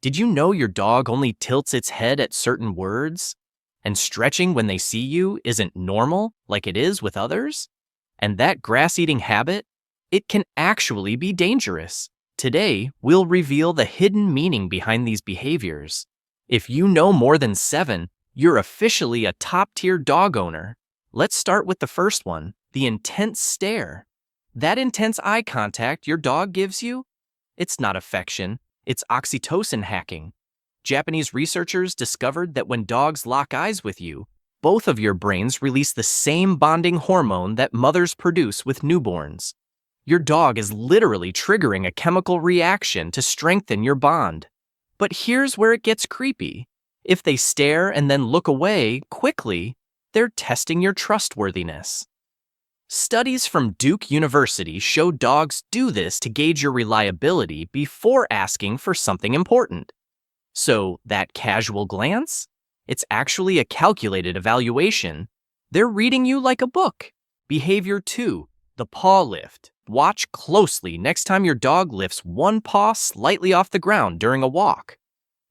Did you know your dog only tilts its head at certain words? And stretching when they see you isn't normal like it is with others? And that grass-eating habit? It can actually be dangerous. Today, we'll reveal the hidden meaning behind these behaviors. If you know more than 7, you're officially a top-tier dog owner. Let's start with the first one, the intense stare. That intense eye contact your dog gives you? It's not affection, it's oxytocin hacking. Japanese researchers discovered that when dogs lock eyes with you, both of your brains release the same bonding hormone that mothers produce with newborns. Your dog is literally triggering a chemical reaction to strengthen your bond. But here's where it gets creepy. If they stare and then look away quickly, they're testing your trustworthiness. Studies from Duke University show dogs do this to gauge your reliability before asking for something important. So, that casual glance? It's actually a calculated evaluation. They're reading you like a book. Behavior 2, the paw lift. Watch closely next time your dog lifts one paw slightly off the ground during a walk.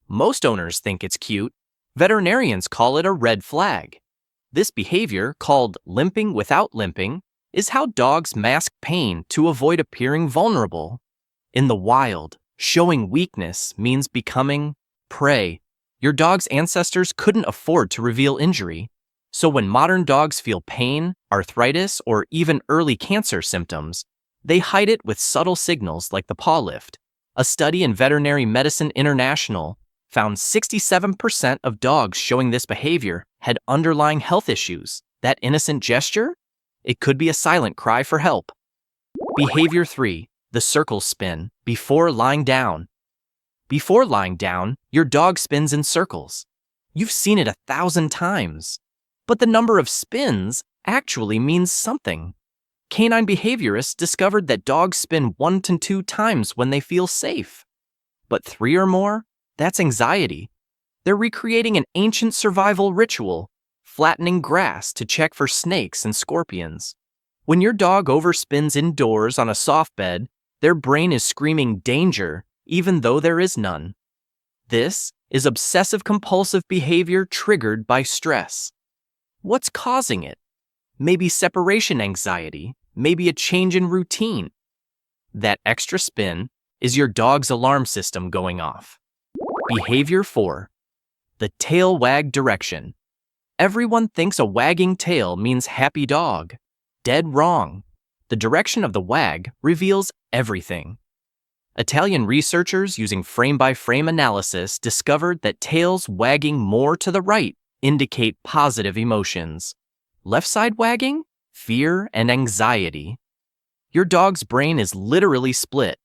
Most owners think it's cute. Veterinarians call it a red flag. This behavior, called limping without limping, is how dogs mask pain to avoid appearing vulnerable. In the wild, showing weakness means becoming prey. Your dog's ancestors couldn't afford to reveal injury. So when modern dogs feel pain, arthritis, or even early cancer symptoms, they hide it with subtle signals like the paw lift. A study in Veterinary Medicine International found 67% of dogs showing this behavior had underlying health issues. That innocent gesture? It could be a silent cry for help. Behavior 3, the circle spin, before lying down. Before lying down, your dog spins in circles. You've seen it 1,000 times. But the number of spins actually means something. Canine behaviorists discovered that dogs spin 1 to 2 times when they feel safe. But 3 or more? That's anxiety. They're recreating an ancient survival ritual, flattening grass to check for snakes and scorpions. When your dog overspins indoors on a soft bed, their brain is screaming danger, even though there is none. This is obsessive-compulsive behavior triggered by stress. What's causing it? Maybe separation anxiety, maybe a change in routine. That extra spin is your dog's alarm system going off. Behavior 4, the tail wag direction. Everyone thinks a wagging tail means happy dog. Dead wrong. The direction of the wag reveals everything. Italian researchers using frame-by-frame analysis discovered that tails wagging more to the right indicate positive emotions. Left side wagging? Fear and anxiety. Your dog's brain is literally split.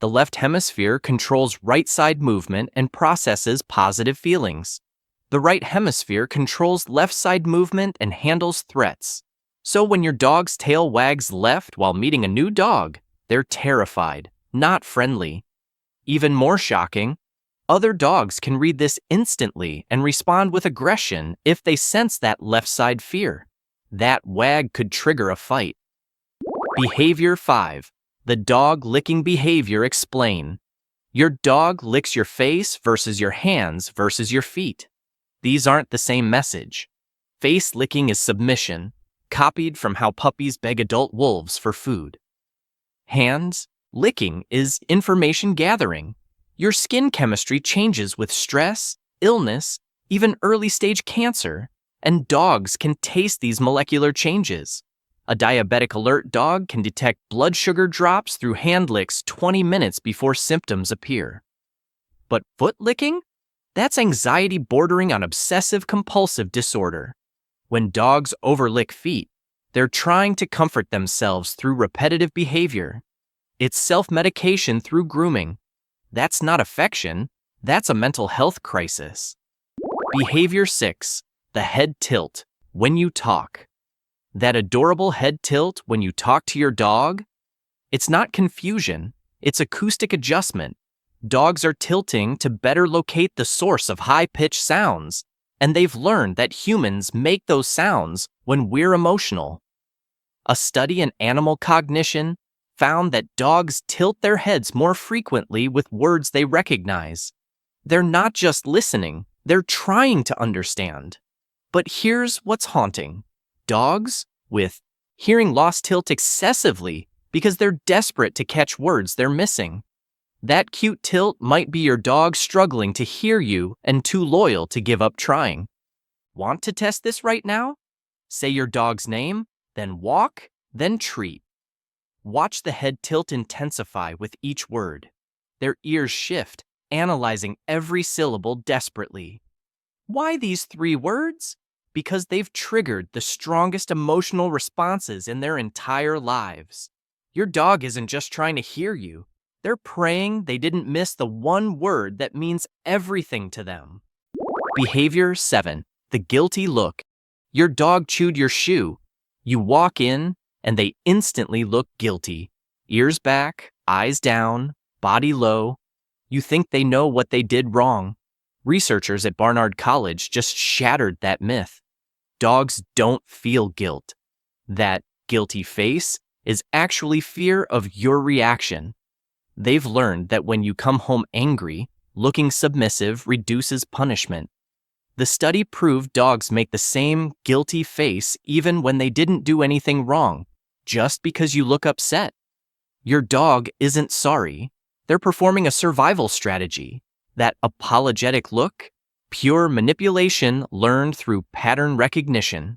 The left hemisphere controls right side movement and processes positive feelings. The right hemisphere controls left side movement and handles threats. So when your dog's tail wags left while meeting a new dog, they're terrified, not friendly. Even more shocking, other dogs can read this instantly and respond with aggression if they sense that left side fear. That wag could trigger a fight. Behavior 5, the dog licking behavior explain. Your dog licks your face versus your hands versus your feet. These aren't the same message. Face licking is submission, copied from how puppies beg adult wolves for food. Hands licking is information gathering. Your skin chemistry changes with stress, illness, even early-stage cancer, and dogs can taste these molecular changes. A diabetic alert dog can detect blood sugar drops through hand licks 20 minutes before symptoms appear. But foot licking? That's anxiety bordering on obsessive-compulsive disorder. When dogs overlick feet, they're trying to comfort themselves through repetitive behavior. It's self-medication through grooming. That's not affection, that's a mental health crisis. Behavior 6, the head tilt, when you talk. That adorable head tilt when you talk to your dog? It's not confusion, it's acoustic adjustment. Dogs are tilting to better locate the source of high-pitched sounds, and they've learned that humans make those sounds when we're emotional. A study in animal cognition found that dogs tilt their heads more frequently with words they recognize. They're not just listening, they're trying to understand. But here's what's haunting. Dogs, with hearing loss, tilt excessively because they're desperate to catch words they're missing. That cute tilt might be your dog struggling to hear you and too loyal to give up trying. Want to test this right now? Say your dog's name, then walk, then treat. Watch the head tilt intensify with each word. Their ears shift, analyzing every syllable desperately. Why these 3 words? Because they've triggered the strongest emotional responses in their entire lives. Your dog isn't just trying to hear you. They're praying they didn't miss the one word that means everything to them. Behavior 7. The guilty look. Your dog chewed your shoe. You walk in, and they instantly look guilty. Ears back, eyes down, body low. You think they know what they did wrong. Researchers at Barnard College just shattered that myth. Dogs don't feel guilt. That guilty face is actually fear of your reaction. They've learned that when you come home angry, looking submissive reduces punishment. The study proved dogs make the same guilty face even when they didn't do anything wrong, just because you look upset. Your dog isn't sorry. They're performing a survival strategy. That apologetic look, pure manipulation learned through pattern recognition.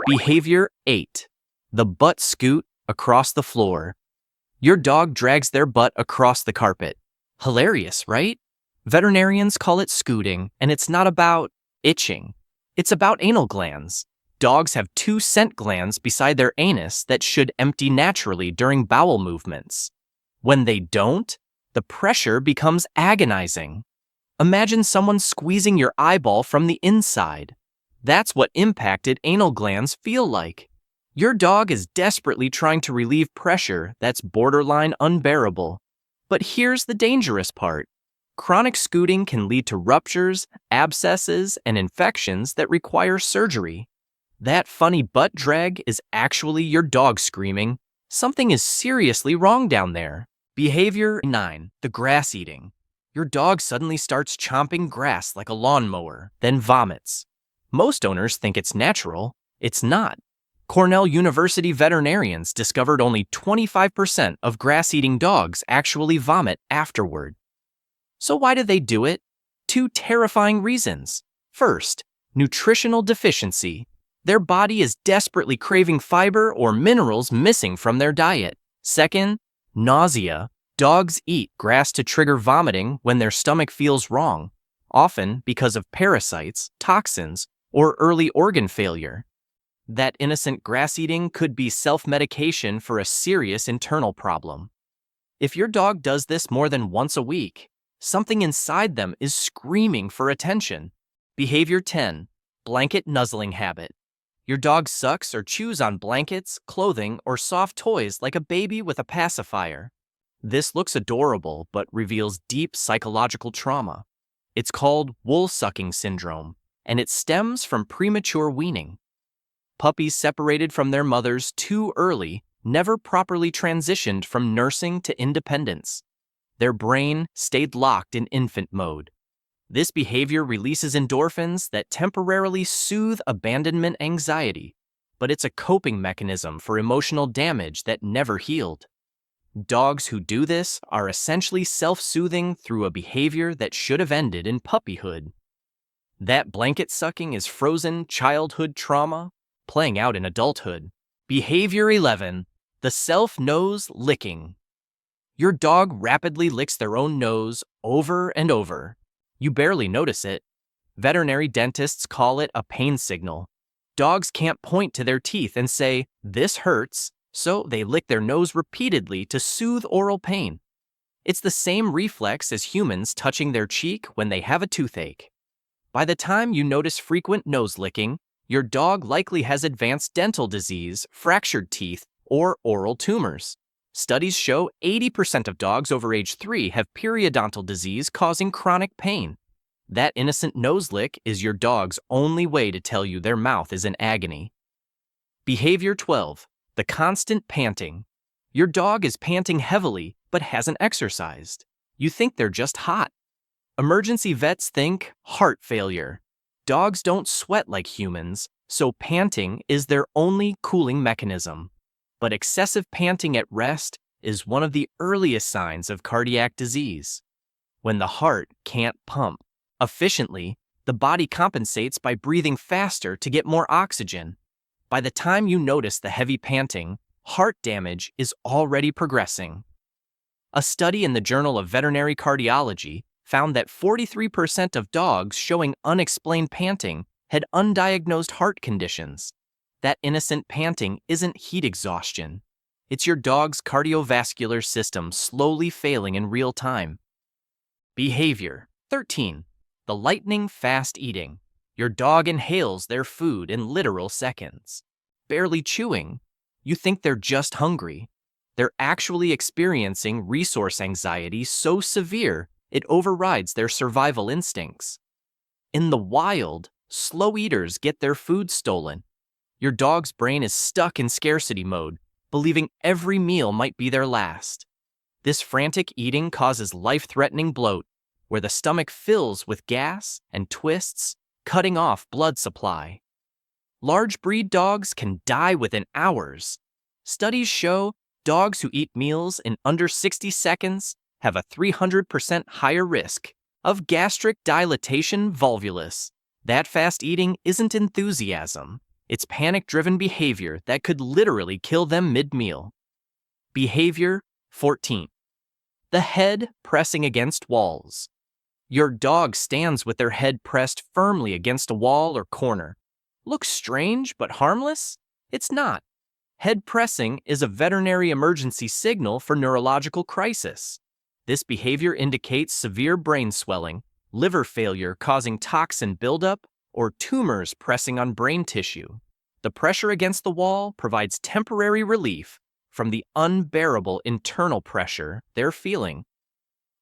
Behavior 8. The butt scoot across the floor. Your dog drags their butt across the carpet. Hilarious, right? Veterinarians call it scooting, and it's not about itching. It's about anal glands. Dogs have 2 scent glands beside their anus that should empty naturally during bowel movements. When they don't, the pressure becomes agonizing. Imagine someone squeezing your eyeball from the inside. That's what impacted anal glands feel like. Your dog is desperately trying to relieve pressure that's borderline unbearable. But here's the dangerous part. Chronic scooting can lead to ruptures, abscesses, and infections that require surgery. That funny butt drag is actually your dog screaming, "Something is seriously wrong down there." Behavior 9. The grass eating. Your dog suddenly starts chomping grass like a lawnmower, then vomits. Most owners think it's natural. It's not. Cornell University veterinarians discovered only 25% of grass-eating dogs actually vomit afterward. So why do they do it? 2 terrifying reasons. First, nutritional deficiency. Their body is desperately craving fiber or minerals missing from their diet. Second, nausea. Dogs eat grass to trigger vomiting when their stomach feels wrong, often because of parasites, toxins, or early organ failure. That innocent grass eating could be self-medication for a serious internal problem. If your dog does this more than once a week, something inside them is screaming for attention. Behavior 10. Blanket nuzzling habit. Your dog sucks or chews on blankets, clothing, or soft toys like a baby with a pacifier. This looks adorable but reveals deep psychological trauma. It's called wool-sucking syndrome, and it stems from premature weaning. Puppies separated from their mothers too early never properly transitioned from nursing to independence. Their brain stayed locked in infant mode. This behavior releases endorphins that temporarily soothe abandonment anxiety, but it's a coping mechanism for emotional damage that never healed. Dogs who do this are essentially self-soothing through a behavior that should have ended in puppyhood. That blanket sucking is frozen childhood trauma playing out in adulthood. Behavior 11. The self-nose licking. Your dog rapidly licks their own nose over and over. You barely notice it. Veterinary dentists call it a pain signal. Dogs can't point to their teeth and say, "This hurts," so they lick their nose repeatedly to soothe oral pain. It's the same reflex as humans touching their cheek when they have a toothache. By the time you notice frequent nose licking, your dog likely has advanced dental disease, fractured teeth, or oral tumors. Studies show 80% of dogs over age 3 have periodontal disease causing chronic pain. That innocent nose lick is your dog's only way to tell you their mouth is in agony. Behavior 12. The constant panting. Your dog is panting heavily but hasn't exercised. You think they're just hot. Emergency vets think heart failure. Dogs don't sweat like humans, so panting is their only cooling mechanism. But excessive panting at rest is one of the earliest signs of cardiac disease. When the heart can't pump efficiently, the body compensates by breathing faster to get more oxygen. By the time you notice the heavy panting, heart damage is already progressing. A study in the Journal of Veterinary Cardiology found that 43% of dogs showing unexplained panting had undiagnosed heart conditions. That innocent panting isn't heat exhaustion. It's your dog's cardiovascular system slowly failing in real time. Behavior. 13. The lightning fast eating. Your dog inhales their food in literal seconds. Barely chewing. You think they're just hungry. They're actually experiencing resource anxiety so severe it overrides their survival instincts. In the wild, slow eaters get their food stolen. Your dog's brain is stuck in scarcity mode, believing every meal might be their last. This frantic eating causes life-threatening bloat, where the stomach fills with gas and twists, cutting off blood supply. Large breed dogs can die within hours. Studies show dogs who eat meals in under 60 seconds have a 300% higher risk of gastric dilatation volvulus. That fast eating isn't enthusiasm. It's panic-driven behavior that could literally kill them mid-meal. Behavior. 14. The head pressing against walls. Your dog stands with their head pressed firmly against a wall or corner. Looks strange but harmless? It's not. Head pressing is a veterinary emergency signal for neurological crisis. This behavior indicates severe brain swelling, liver failure causing toxin buildup, or tumors pressing on brain tissue. The pressure against the wall provides temporary relief from the unbearable internal pressure they're feeling.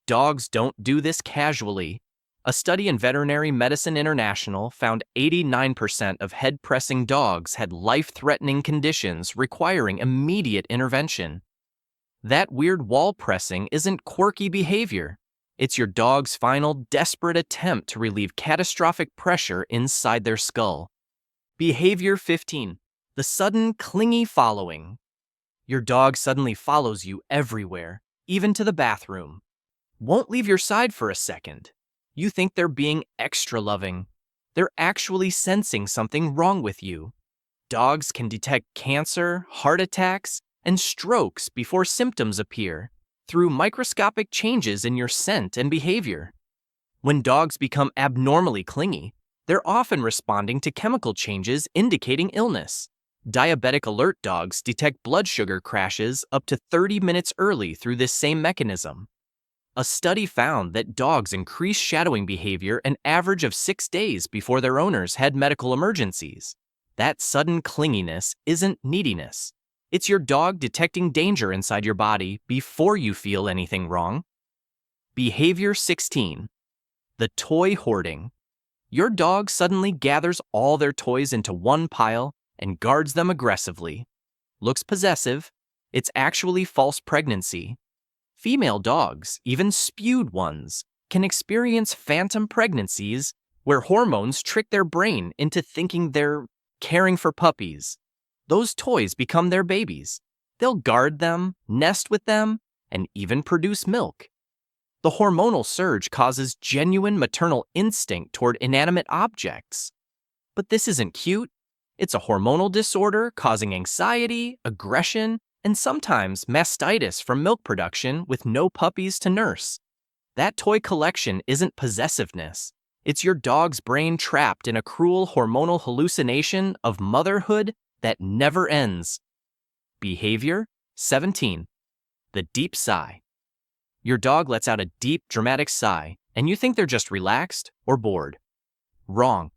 Dogs don't do this casually. A study in Veterinary Medicine International found 89% of head-pressing dogs had life-threatening conditions requiring immediate intervention. That weird wall pressing isn't quirky behavior. It's your dog's final desperate attempt to relieve catastrophic pressure inside their skull. Behavior 15. The sudden clingy following. Your dog suddenly follows you everywhere, even to the bathroom. Won't leave your side for a second. You think they're being extra loving. They're actually sensing something wrong with you. Dogs can detect cancer, heart attacks, and strokes before symptoms appear through microscopic changes in your scent and behavior. When dogs become abnormally clingy, they're often responding to chemical changes indicating illness. Diabetic alert dogs detect blood sugar crashes up to 30 minutes early through this same mechanism. A study found that dogs increased shadowing behavior an average of 6 days before their owners had medical emergencies. That sudden clinginess isn't neediness. It's your dog detecting danger inside your body before you feel anything wrong. Behavior 16. The toy hoarding. Your dog suddenly gathers all their toys into one pile and guards them aggressively. Looks possessive. It's actually false pregnancy. Female dogs, even spewed ones, can experience phantom pregnancies where hormones trick their brain into thinking they're caring for puppies. Those toys become their babies. They'll guard them, nest with them, and even produce milk. The hormonal surge causes genuine maternal instinct toward inanimate objects. But this isn't cute. It's a hormonal disorder causing anxiety, aggression, and sometimes mastitis from milk production with no puppies to nurse. That toy collection isn't possessiveness. It's your dog's brain trapped in a cruel hormonal hallucination of motherhood that never ends. Behavior 17. The deep sigh. Your dog lets out a deep, dramatic sigh, and you think they're just relaxed or bored. Wrong.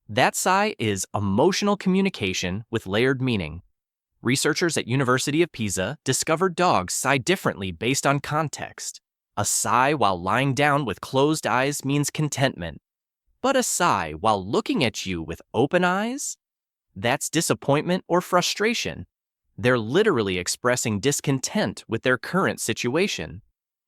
That sigh is emotional communication with layered meaning. Researchers at University of Pisa discovered dogs sigh differently based on context. A sigh while lying down with closed eyes means contentment. But a sigh while looking at you with open eyes? That's disappointment or frustration. They're literally expressing discontent with their current situation.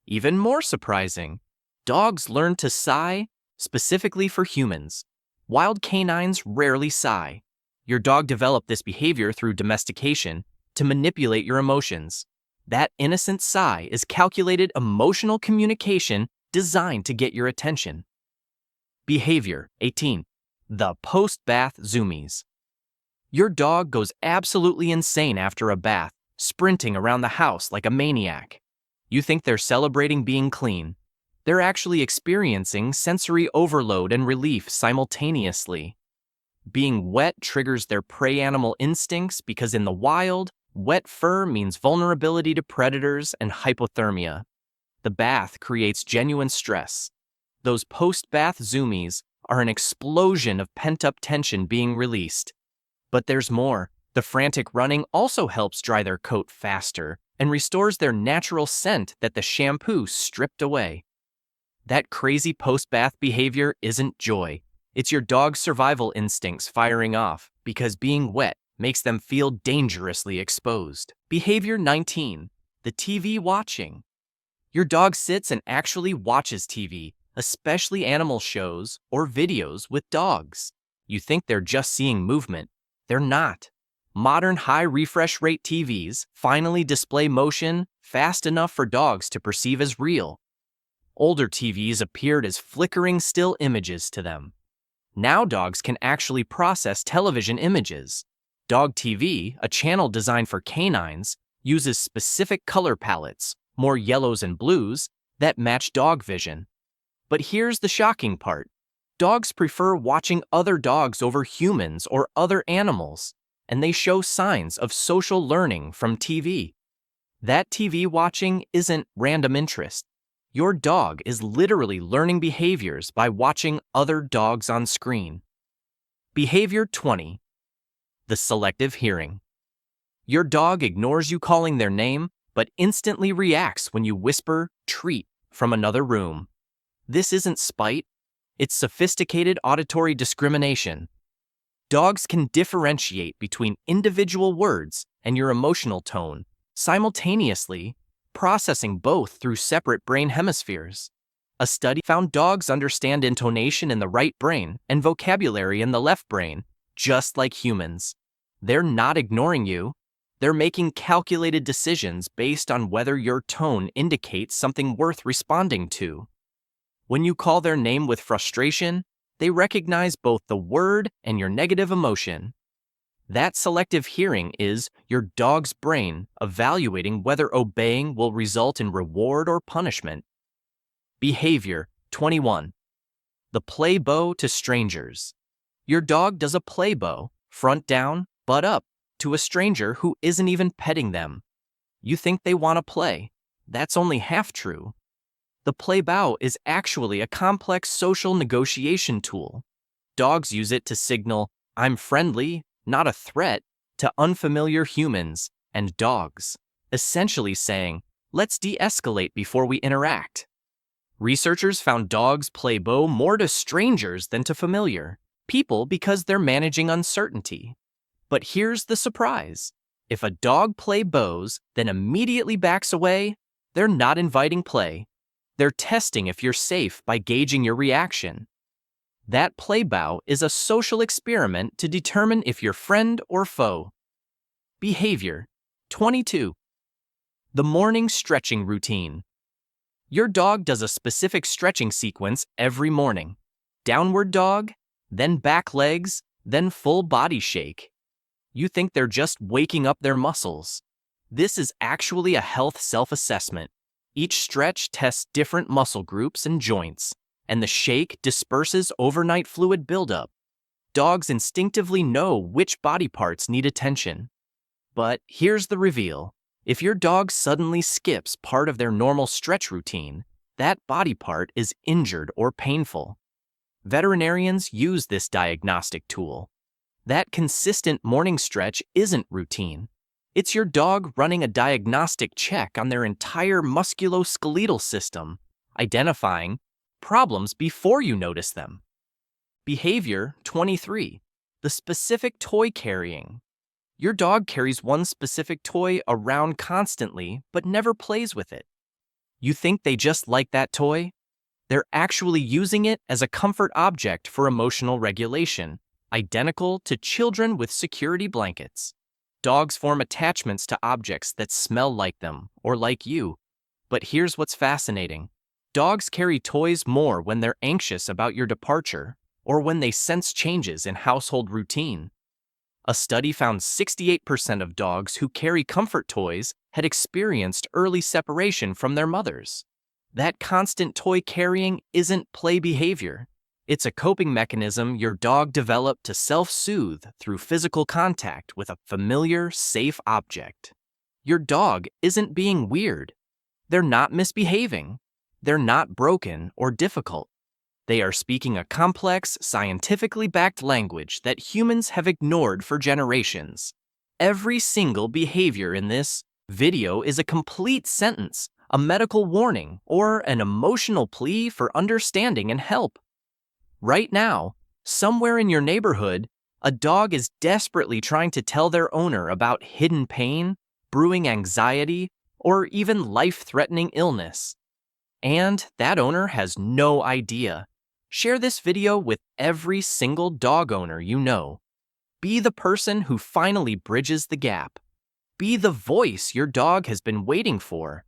Even more surprising, Dogs learn to sigh specifically for humans. Wild canines rarely sigh. Your dog developed this behavior through domestication to manipulate your emotions. That innocent sigh is calculated emotional communication designed to get your attention. Behavior 18. The post-bath zoomies. Your dog goes absolutely insane after a bath, sprinting around the house like a maniac. You think they're celebrating being clean. They're actually experiencing sensory overload and relief simultaneously. Being wet triggers their prey animal instincts because in the wild, wet fur means vulnerability to predators and hypothermia. The bath creates genuine stress. Those post-bath zoomies are an explosion of pent-up tension being released. But there's more. The frantic running also helps dry their coat faster and restores their natural scent that the shampoo stripped away. That crazy post-bath behavior isn't joy. It's your dog's survival instincts firing off because being wet makes them feel dangerously exposed. Behavior 19. The TV watching. Your dog sits and actually watches TV, especially animal shows or videos with dogs. You think they're just seeing movement. They're not. Modern high refresh rate TVs finally display motion fast enough for dogs to perceive as real. Older TVs appeared as flickering still images to them. Now dogs can actually process television images. Dog TV, a channel designed for canines, uses specific color palettes, more yellows and blues, that match dog vision. But here's the shocking part. Dogs prefer watching other dogs over humans or other animals, and they show signs of social learning from TV. That TV watching isn't random interest. Your dog is literally learning behaviors by watching other dogs on screen. Behavior 20. The selective hearing. Your dog ignores you calling their name, but instantly reacts when you whisper "treat" from another room. This isn't spite. It's sophisticated auditory discrimination. Dogs can differentiate between individual words and your emotional tone, simultaneously processing both through separate brain hemispheres. A study found dogs understand intonation in the right brain and vocabulary in the left brain, just like humans. They're not ignoring you. They're making calculated decisions based on whether your tone indicates something worth responding to. When you call their name with frustration, they recognize both the word and your negative emotion. That selective hearing is your dog's brain evaluating whether obeying will result in reward or punishment. Behavior 21. The play bow to strangers. Your dog does a play bow, front down, butt up, to a stranger who isn't even petting them. You think they want to play. That's only half true. The play bow is actually a complex social negotiation tool. Dogs use it to signal, "I'm friendly, not a threat," to unfamiliar humans and dogs, essentially saying, "Let's de-escalate before we interact." Researchers found dogs play bow more to strangers than to familiar people because they're managing uncertainty. But here's the surprise. If a dog play bows, then immediately backs away, they're not inviting play. They're testing if you're safe by gauging your reaction. That play bow is a social experiment to determine if you're friend or foe. Behavior 22. The morning stretching routine. Your dog does a specific stretching sequence every morning. Downward dog, then back legs, then full body shake. You think they're just waking up their muscles. This is actually a health self-assessment. Each stretch tests different muscle groups and joints, and the shake disperses overnight fluid buildup. Dogs instinctively know which body parts need attention. But here's the reveal. If your dog suddenly skips part of their normal stretch routine, that body part is injured or painful. Veterinarians use this diagnostic tool. That consistent morning stretch isn't routine. It's your dog running a diagnostic check on their entire musculoskeletal system, identifying problems before you notice them. Behavior 23. The specific toy carrying. Your dog carries one specific toy around constantly but never plays with it. You think they just like that toy? They're actually using it as a comfort object for emotional regulation, identical to children with security blankets. Dogs form attachments to objects that smell like them or like you. But here's what's fascinating. Dogs carry toys more when they're anxious about your departure or when they sense changes in household routine. A study found 68% of dogs who carry comfort toys had experienced early separation from their mothers. That constant toy carrying isn't play behavior. It's a coping mechanism your dog developed to self-soothe through physical contact with a familiar, safe object. Your dog isn't being weird. They're not misbehaving. They're not broken or difficult. They are speaking a complex, scientifically backed language that humans have ignored for generations. Every single behavior in this video is a complete sentence, a medical warning, or an emotional plea for understanding and help. Right now, somewhere in your neighborhood, a dog is desperately trying to tell their owner about hidden pain, brewing anxiety, or even life-threatening illness. And that owner has no idea. Share this video with every single dog owner you know. Be the person who finally bridges the gap. Be the voice your dog has been waiting for.